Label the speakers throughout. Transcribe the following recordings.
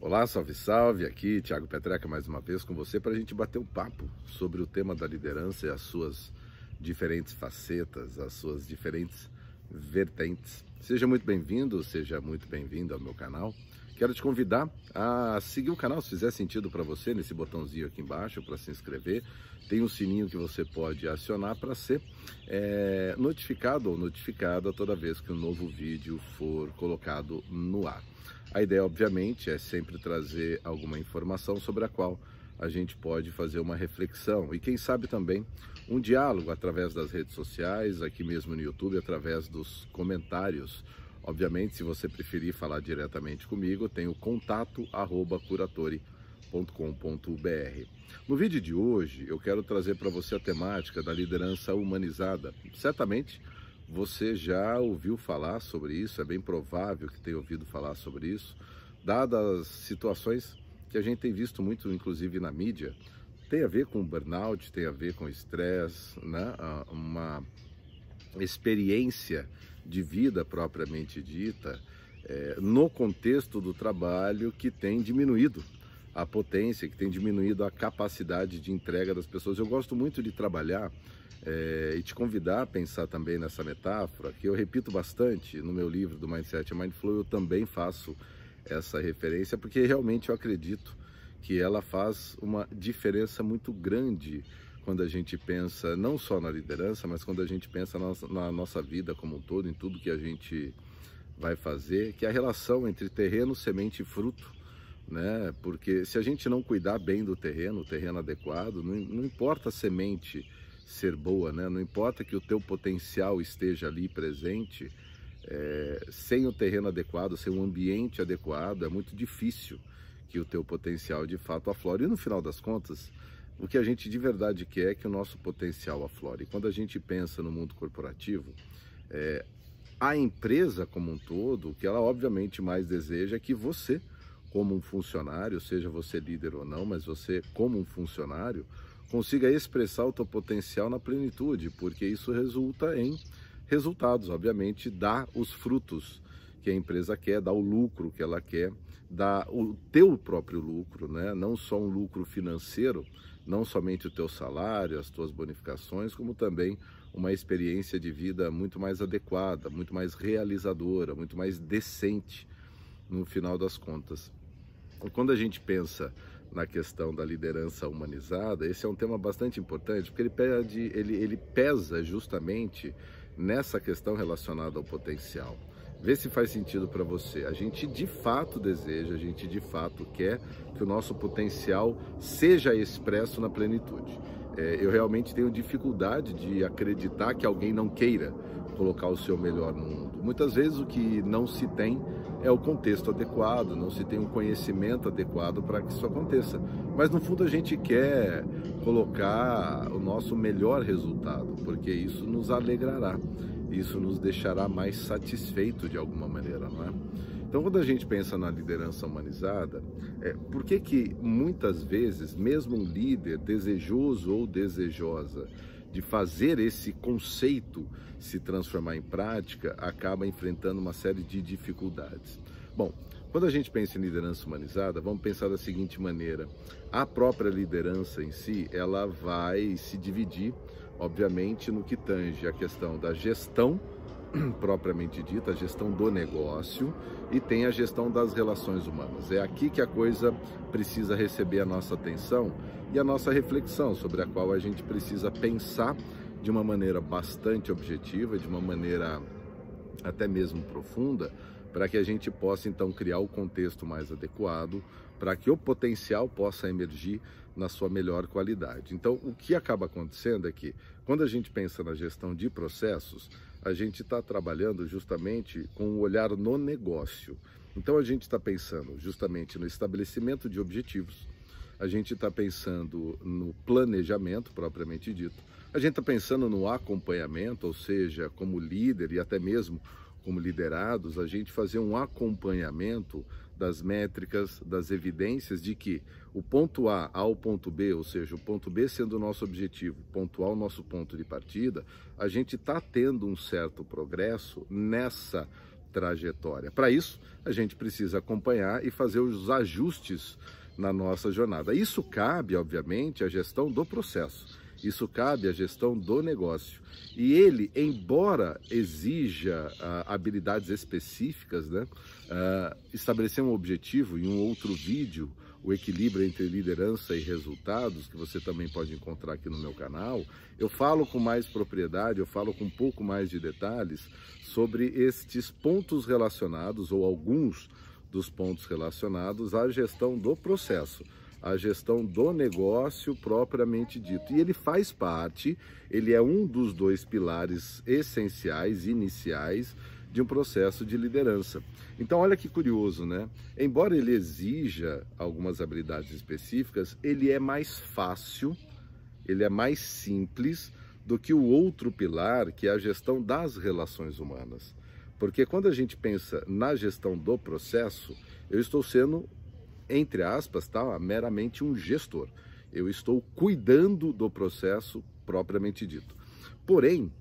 Speaker 1: Olá, salve, salve! Aqui, Thiago Petreca, mais uma vez com você para a gente bater um papo sobre o tema da liderança e as suas diferentes facetas, as suas diferentes vertentes. Seja muito bem-vindo, seja muito bem-vinda ao meu canal. Quero te convidar a seguir o canal, se fizer sentido para você, nesse botãozinho aqui embaixo para se inscrever. Tem um sininho que você pode acionar para ser notificado ou notificada toda vez que um novo vídeo for colocado no ar. A ideia, obviamente, é sempre trazer alguma informação sobre a qual a gente pode fazer uma reflexão e, quem sabe, também um diálogo através das redes sociais, aqui mesmo no YouTube, através dos comentários. Obviamente, se você preferir falar diretamente comigo, tem o contato@curatore.com.br. No vídeo de hoje, eu quero trazer para você a temática da liderança humanizada. Certamente, você já ouviu falar sobre isso, é bem provável que tenha ouvido falar sobre isso, dadas as situações que a gente tem visto muito, inclusive na mídia. Tem a ver com burnout, tem a ver com estresse, né? Uma experiência de vida propriamente dita, no contexto do trabalho, que tem diminuído a potência, que tem diminuído a capacidade de entrega das pessoas. Eu gosto muito de trabalhar e te convidar a pensar também nessa metáfora, que eu repito bastante no meu livro do Mindset Mindflow. Eu também faço essa referência, porque realmente eu acredito que ela faz uma diferença muito grande quando a gente pensa não só na liderança, mas quando a gente pensa na nossa vida como um todo, em tudo que a gente vai fazer, que é a relação entre terreno, semente e fruto, né? Porque se a gente não cuidar bem do terreno, o terreno adequado, não importa a semente ser boa, né? Não importa que o teu potencial esteja ali presente, sem o terreno adequado, sem o ambiente adequado, é muito difícil que o teu potencial de fato aflore. E no final das contas, o que a gente de verdade quer é que o nosso potencial aflore. E quando a gente pensa no mundo corporativo, a empresa como um todo, o que ela obviamente mais deseja é que você, como um funcionário, seja você líder ou não, mas você como um funcionário, consiga expressar o teu potencial na plenitude, porque isso resulta em resultados, obviamente, dá os frutos que a empresa quer, dá o lucro que ela quer, dá o teu próprio lucro, né? Não só um lucro financeiro, não somente o teu salário, as tuas bonificações, como também uma experiência de vida muito mais adequada, muito mais realizadora, muito mais decente no final das contas. Quando a gente pensa na questão da liderança humanizada, esse é um tema bastante importante, porque ele pesa justamente nessa questão relacionada ao potencial. Vê se faz sentido para você. A gente de fato deseja, a gente de fato quer que o nosso potencial seja expresso na plenitude. Eu realmente tenho dificuldade de acreditar que alguém não queira colocar o seu melhor no mundo. Muitas vezes o que não se tem é o contexto adequado, não se tem um conhecimento adequado para que isso aconteça. Mas no fundo a gente quer colocar o nosso melhor resultado, porque isso nos alegrará, isso nos deixará mais satisfeito de alguma maneira, não é? Então, quando a gente pensa na liderança humanizada, por que muitas vezes, mesmo um líder desejoso ou desejosa de fazer esse conceito se transformar em prática, acaba enfrentando uma série de dificuldades? Bom, quando a gente pensa em liderança humanizada, vamos pensar da seguinte maneira: a própria liderança em si, ela vai se dividir, obviamente, no que tange a questão da gestão propriamente dita, a gestão do negócio, e tem a gestão das relações humanas. É aqui que a coisa precisa receber a nossa atenção e a nossa reflexão, sobre a qual a gente precisa pensar de uma maneira bastante objetiva, de uma maneira até mesmo profunda, para que a gente possa então criar o contexto mais adequado, para que o potencial possa emergir na sua melhor qualidade. Então, o que acaba acontecendo é que, quando a gente pensa na gestão de processos, a gente está trabalhando justamente com o olhar no negócio. Então, a gente está pensando justamente no estabelecimento de objetivos, a gente está pensando no planejamento propriamente dito, a gente está pensando no acompanhamento, ou seja, como líder e até mesmo como liderados, a gente fazer um acompanhamento das métricas, das evidências de que o ponto A ao ponto B, ou seja, o ponto B sendo o nosso objetivo, ponto A o nosso ponto de partida, a gente está tendo um certo progresso nessa trajetória. Para isso, a gente precisa acompanhar e fazer os ajustes na nossa jornada. Isso cabe, obviamente, à gestão do processo. Isso cabe à gestão do negócio. E ele, embora exija habilidades específicas, né, estabelecer um objetivo em um outro vídeo, o equilíbrio entre liderança e resultados, que você também pode encontrar aqui no meu canal, eu falo com mais propriedade, eu falo com um pouco mais de detalhes sobre estes pontos relacionados, ou alguns dos pontos relacionados à gestão do processo, a gestão do negócio propriamente dito. E ele faz parte, ele é um dos dois pilares essenciais, iniciais, de um processo de liderança. Então, olha que curioso, né? Embora ele exija algumas habilidades específicas, ele é mais fácil, ele é mais simples do que o outro pilar, que é a gestão das relações humanas. Porque quando a gente pensa na gestão do processo, eu estou sendo, entre aspas, tá, meramente um gestor. Eu estou cuidando do processo propriamente dito. Porém,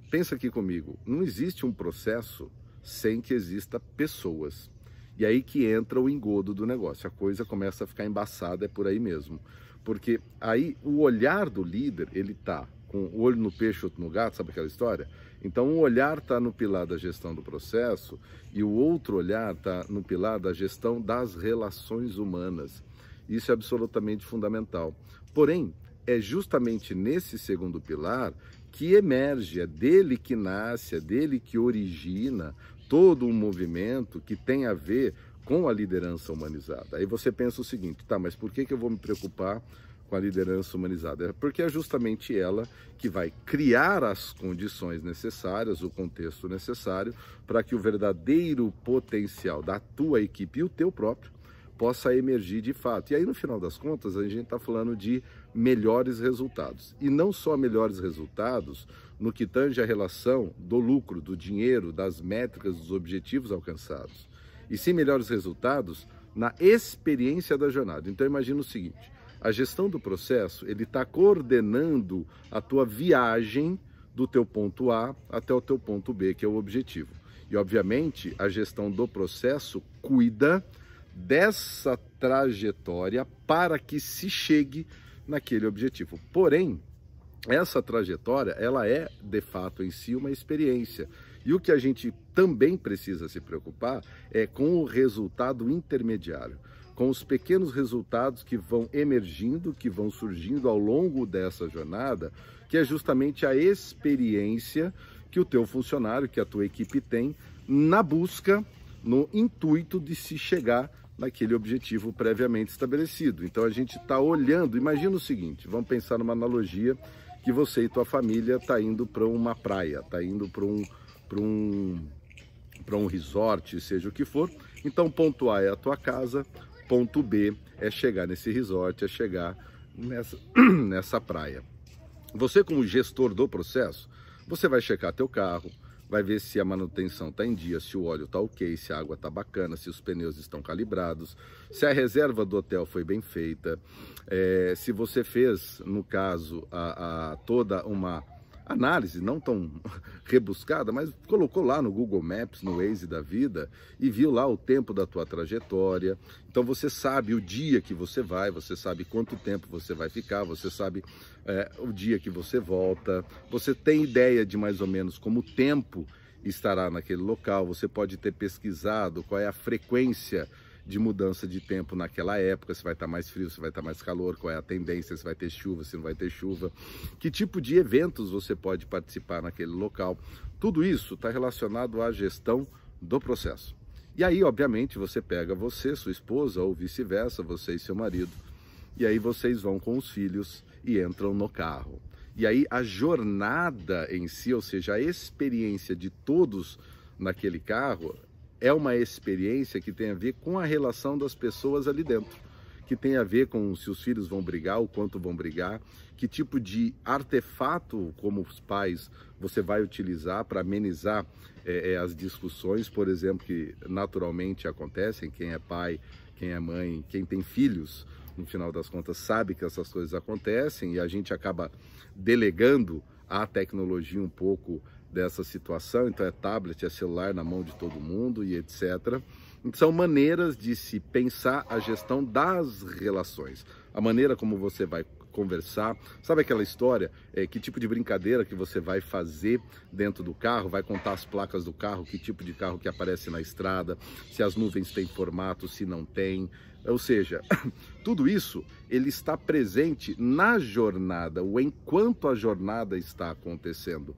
Speaker 1: pensa aqui comigo, não existe um processo sem que exista pessoas. E aí que entra o engodo do negócio, a coisa começa a ficar embaçada, é por aí mesmo. Porque aí o olhar do líder, ele tá com o olho no peixe, outro no gato, sabe aquela história? Então um olhar está no pilar da gestão do processo e o outro olhar está no pilar da gestão das relações humanas. Isso é absolutamente fundamental. Porém, é justamente nesse segundo pilar que emerge, é dele que nasce, é dele que origina todo um movimento que tem a ver com a liderança humanizada. Aí você pensa o seguinte, tá, mas por que eu vou me preocupar com a liderança humanizada? É porque é justamente ela que vai criar as condições necessárias, o contexto necessário, para que o verdadeiro potencial da tua equipe e o teu próprio possa emergir de fato. E aí, no final das contas, a gente está falando de melhores resultados. E não só melhores resultados no que tange a relação do lucro, do dinheiro, das métricas, dos objetivos alcançados. E sim melhores resultados na experiência da jornada. Então, imagina o seguinte, a gestão do processo, ele está coordenando a tua viagem do teu ponto A até o teu ponto B, que é o objetivo. E, obviamente, a gestão do processo cuida dessa trajetória para que se chegue naquele objetivo. Porém, essa trajetória, ela é, de fato, em si uma experiência. E o que a gente também precisa se preocupar é com o resultado intermediário, com os pequenos resultados que vão emergindo, que vão surgindo ao longo dessa jornada, que é justamente a experiência que o teu funcionário, que a tua equipe tem na busca, no intuito de se chegar naquele objetivo previamente estabelecido. Então a gente está olhando, imagina o seguinte, vamos pensar numa analogia que você e tua família está indo para uma praia, está indo para um resort, seja o que for. Então ponto A é a tua casa, ponto B é chegar nesse resort, é chegar nessa praia. Você, como gestor do processo, você vai checar teu carro, vai ver se a manutenção está em dia, se o óleo está ok, se a água está bacana, se os pneus estão calibrados, se a reserva do hotel foi bem feita, se você fez, no caso, toda uma análise, não tão rebuscada, mas colocou lá no Google Maps, no Waze da vida, e viu lá o tempo da tua trajetória. Então você sabe o dia que você vai, você sabe quanto tempo você vai ficar, você sabe o dia que você volta, você tem ideia de mais ou menos como o tempo estará naquele local, você pode ter pesquisado qual é a frequência de mudança de tempo naquela época, se vai estar mais frio, se vai estar mais calor, qual é a tendência, se vai ter chuva, se não vai ter chuva, que tipo de eventos você pode participar naquele local. Tudo isso está relacionado à gestão do processo. E aí, obviamente, você pega você, sua esposa, ou vice-versa, você e seu marido, e aí vocês vão com os filhos e entram no carro. E aí a jornada em si, ou seja, a experiência de todos naquele carro, é uma experiência que tem a ver com a relação das pessoas ali dentro, que tem a ver com se os filhos vão brigar, o quanto vão brigar, que tipo de artefato, como os pais, você vai utilizar para amenizar as discussões, por exemplo, que naturalmente acontecem, quem é pai, quem é mãe, quem tem filhos, no final das contas, sabe que essas coisas acontecem e a gente acaba delegando à tecnologia um pouco dessa situação, então é tablet, é celular na mão de todo mundo e etc. São maneiras de se pensar a gestão das relações, a maneira como você vai conversar, sabe aquela história, que tipo de brincadeira que você vai fazer dentro do carro, vai contar as placas do carro, que tipo de carro que aparece na estrada, se as nuvens têm formato, se não tem, ou seja, tudo isso ele está presente na jornada, ou enquanto a jornada está acontecendo.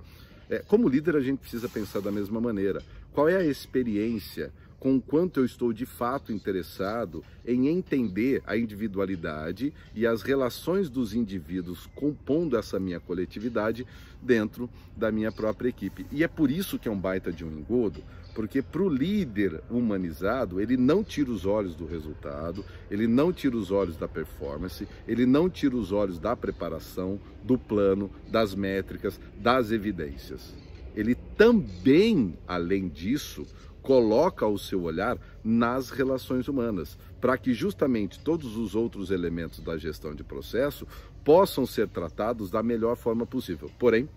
Speaker 1: Como líder a gente precisa pensar da mesma maneira, qual é a experiência, com o quanto eu estou de fato interessado em entender a individualidade e as relações dos indivíduos compondo essa minha coletividade dentro da minha própria equipe. E é por isso que é um baita de um engodo, porque para o líder humanizado, ele não tira os olhos do resultado, ele não tira os olhos da performance, ele não tira os olhos da preparação, do plano, das métricas, das evidências. Ele também, além disso, coloca o seu olhar nas relações humanas, para que justamente todos os outros elementos da gestão de processo possam ser tratados da melhor forma possível. Porém,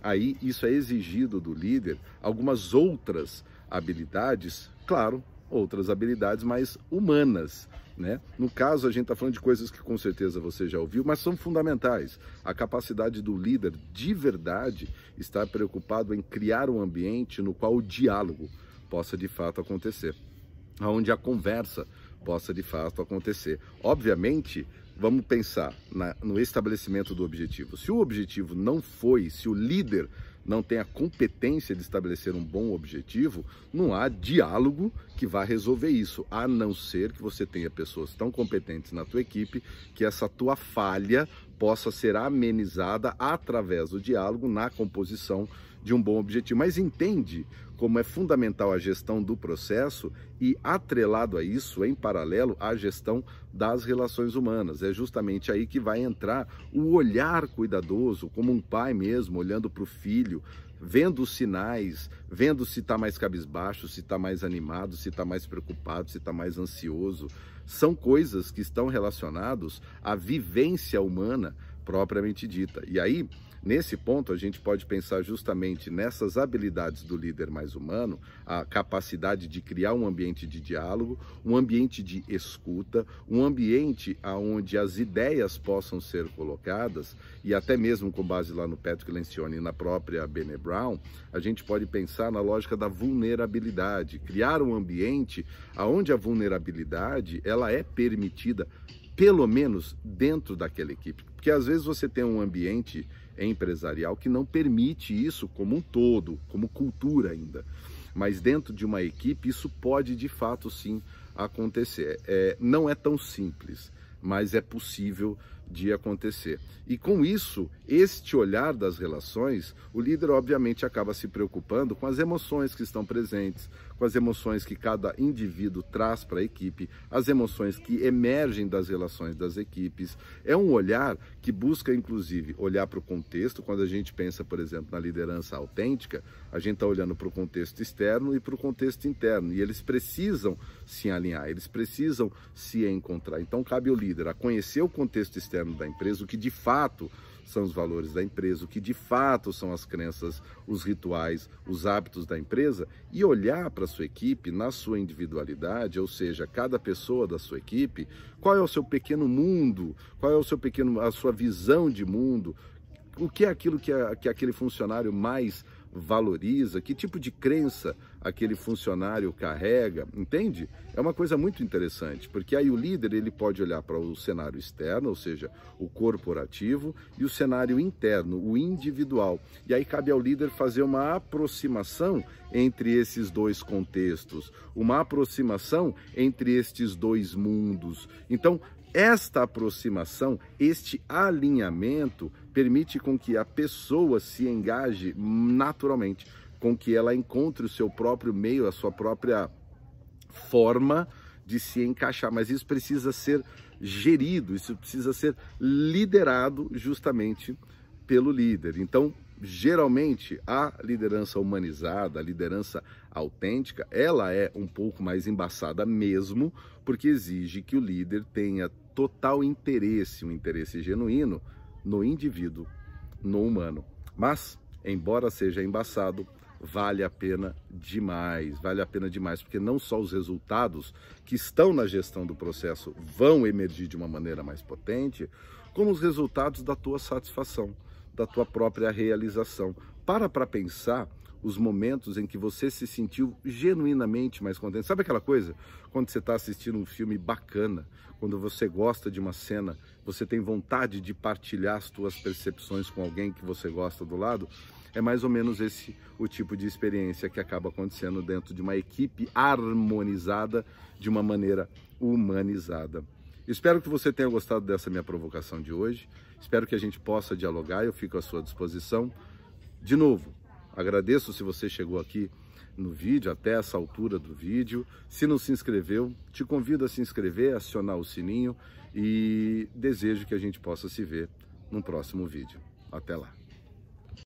Speaker 1: aí isso é exigido do líder algumas outras habilidades, claro, outras habilidades mais humanas, né? No caso, a gente está falando de coisas que com certeza você já ouviu, mas são fundamentais. A capacidade do líder, de verdade, estar preocupado em criar um ambiente no qual o diálogo possa de fato acontecer, onde a conversa possa de fato acontecer. Obviamente, vamos pensar no estabelecimento do objetivo. Se o objetivo não foi, se o líder não tem a competência de estabelecer um bom objetivo, não há diálogo que vá resolver isso, a não ser que você tenha pessoas tão competentes na tua equipe que essa tua falha possa ser amenizada através do diálogo na composição de um bom objetivo. Mas entende como é fundamental a gestão do processo e, atrelado a isso, em paralelo, a gestão das relações humanas. É justamente aí que vai entrar o olhar cuidadoso, como um pai mesmo, olhando para o filho, vendo os sinais, vendo se está mais cabisbaixo, se está mais animado, se está mais preocupado, se está mais ansioso. São coisas que estão relacionadas à vivência humana propriamente dita. E aí, nesse ponto, a gente pode pensar justamente nessas habilidades do líder mais humano, a capacidade de criar um ambiente de diálogo, um ambiente de escuta, um ambiente onde as ideias possam ser colocadas, e até mesmo com base lá no Patrick Lencioni e na própria Brené Brown, a gente pode pensar na lógica da vulnerabilidade, criar um ambiente onde a vulnerabilidade ela é permitida, pelo menos dentro daquela equipe, porque às vezes você tem um ambiente empresarial que não permite isso como um todo, como cultura ainda. Mas dentro de uma equipe isso pode de fato sim acontecer. Não é tão simples, mas é possível de acontecer. E com isso, este olhar das relações, o líder obviamente acaba se preocupando com as emoções que estão presentes, com as emoções que cada indivíduo traz para a equipe, as emoções que emergem das relações das equipes. É um olhar que busca, inclusive, olhar para o contexto. Quando a gente pensa, por exemplo, na liderança autêntica, a gente está olhando para o contexto externo e para o contexto interno, e eles precisam se alinhar, eles precisam se encontrar. Então, cabe ao líder a conhecer o contexto externo da empresa, o que de fato são os valores da empresa, o que de fato são as crenças, os rituais, os hábitos da empresa, e olhar para a sua equipe na sua individualidade, ou seja, cada pessoa da sua equipe, qual é o seu pequeno mundo, qual é a sua visão de mundo, o que é aquilo que aquele funcionário mais valoriza, que tipo de crença aquele funcionário carrega, entende? É uma coisa muito interessante, porque aí o líder ele pode olhar para o cenário externo, ou seja, o corporativo, e o cenário interno, o individual. E aí cabe ao líder fazer uma aproximação entre esses dois contextos, uma aproximação entre estes dois mundos. Então, esta aproximação, este alinhamento, permite com que a pessoa se engaje naturalmente, com que ela encontre o seu próprio meio, a sua própria forma de se encaixar. Mas isso precisa ser gerido, isso precisa ser liderado justamente pelo líder. Então, geralmente, a liderança humanizada, a liderança autêntica, ela é um pouco mais embaçada mesmo, porque exige que o líder tenha total interesse, um interesse genuíno no indivíduo, no humano. Mas embora seja embaçado, vale a pena demais, porque não só os resultados que estão na gestão do processo vão emergir de uma maneira mais potente, como os resultados da tua satisfação, da tua própria realização. Para pensar os momentos em que você se sentiu genuinamente mais contente. Sabe aquela coisa? Quando você está assistindo um filme bacana, quando você gosta de uma cena, você tem vontade de partilhar as tuas percepções com alguém que você gosta do lado? É mais ou menos esse o tipo de experiência que acaba acontecendo dentro de uma equipe harmonizada, de uma maneira humanizada. Espero que você tenha gostado dessa minha provocação de hoje. Espero que a gente possa dialogar. Eu fico à sua disposição. De novo, agradeço se você chegou aqui no vídeo, até essa altura do vídeo. Se não se inscreveu, te convido a se inscrever, acionar o sininho e desejo que a gente possa se ver no próximo vídeo. Até lá!